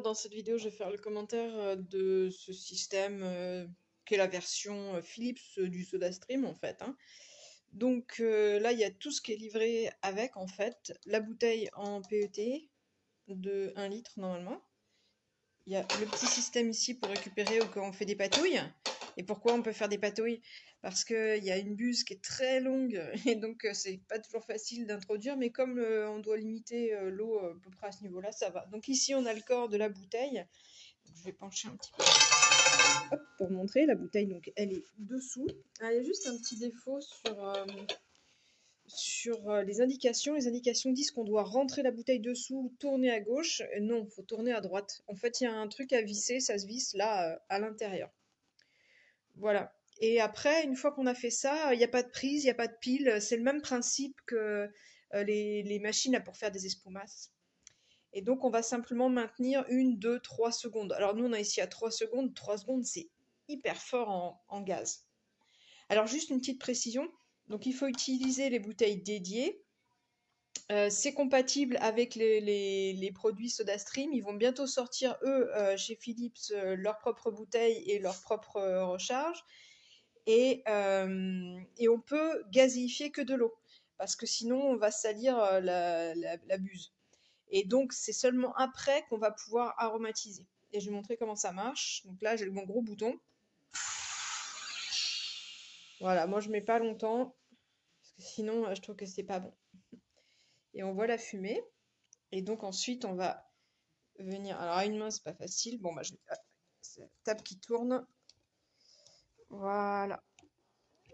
commentaire. Dans cette vidéo, je vais faire le commentaire de ce système qui est la version Philips du SodaStream en fait, hein. Donc là, il y a tout ce qui est livré avec en fait. La bouteille en PET de 1 litre normalement. Il y a le petit système ici pour récupérer au cas où on fait des patouilles. Et pourquoi on peut faire des patouilles? Parce qu'il y a une buse qui est très longue et donc c'est pas toujours facile d'introduire, mais comme on doit limiter l'eau à peu près à ce niveau-là, ça va. Donc ici on a le corps de la bouteille. Donc, je vais pencher un petit peu hop, pour montrer. La bouteille, donc elle est dessous. Ah, il y a juste un petit défaut sur les indications. Les indications disent qu'on doit rentrer la bouteille dessous, tourner à gauche. Non, il faut tourner à droite. En fait, il y a un truc à visser, ça se visse là à l'intérieur. Voilà. Et après, une fois qu'on a fait ça, il n'y a pas de prise, il n'y a pas de pile. C'est le même principe que les machines là, pour faire des espumas. Et donc, on va simplement maintenir 1, 2, 3 secondes. Alors, nous, on a ici à 3 secondes. 3 secondes, c'est hyper fort en gaz. Alors, juste une petite précision. Donc, il faut utiliser les bouteilles dédiées. C'est compatible avec les produits SodaStream. Ils vont bientôt sortir, eux, chez Philips, leurs propres bouteilles et leurs propres recharges. Et on peut gazéifier que de l'eau, parce que sinon on va salir la buse. Et donc c'est seulement après qu'on va pouvoir aromatiser. Et je vais montrer comment ça marche. Donc là j'ai mon gros bouton. Voilà, moi je mets pas longtemps, parce que sinon je trouve que c'est pas bon. Et on voit la fumée. Et donc ensuite on va venir. Alors à une main c'est pas facile. Bon bah c'est la table qui tourne. Voilà.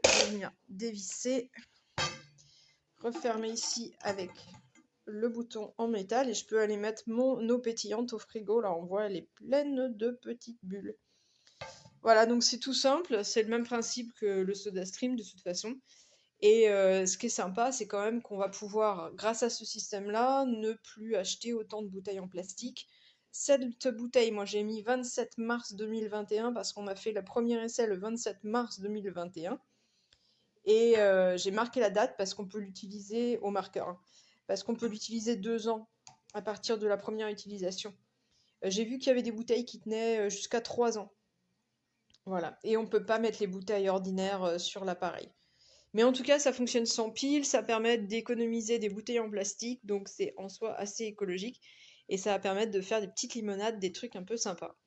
Je vais venir dévisser. Refermer ici avec le bouton en métal et je peux aller mettre mon eau pétillante au frigo. Là, on voit, elle est pleine de petites bulles. Voilà, donc c'est tout simple. C'est le même principe que le SodaStream de toute façon. Et ce qui est sympa, c'est quand même qu'on va pouvoir, grâce à ce système-là, ne plus acheter autant de bouteilles en plastique. Cette bouteille, moi j'ai mis 27 mars 2021 parce qu'on a fait le premier essai le 27 mars 2021. Et j'ai marqué la date parce qu'on peut l'utiliser au marqueur, hein, parce qu'on peut l'utiliser 2 ans à partir de la première utilisation. J'ai vu qu'il y avait des bouteilles qui tenaient jusqu'à 3 ans. Voilà. Et on ne peut pas mettre les bouteilles ordinaires sur l'appareil. Mais en tout cas, ça fonctionne sans pile, ça permet d'économiser des bouteilles en plastique, donc c'est en soi assez écologique. Et ça va permettre de faire des petites limonades, des trucs un peu sympas.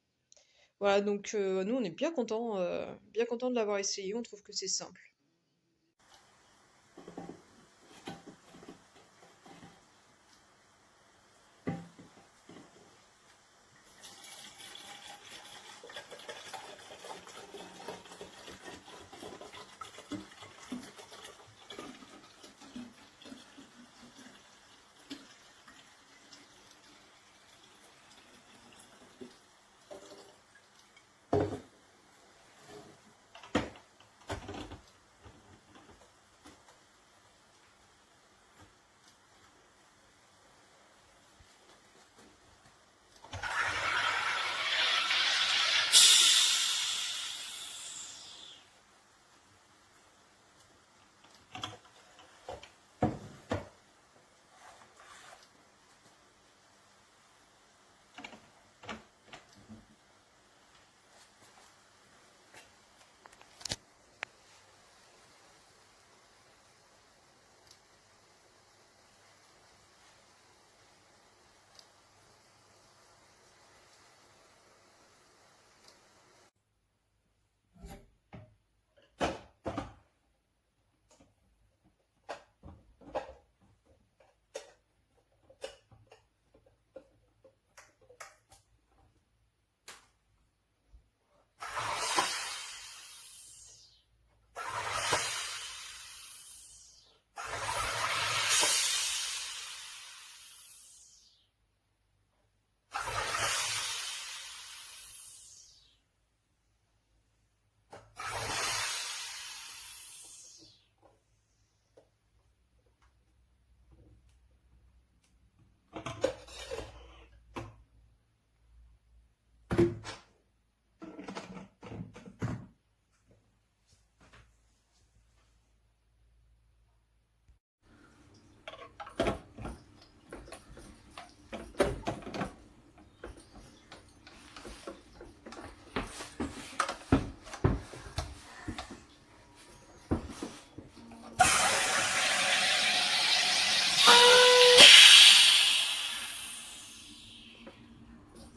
Voilà, donc nous on est bien content de l'avoir essayé, on trouve que c'est simple.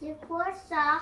C'est quoi ça?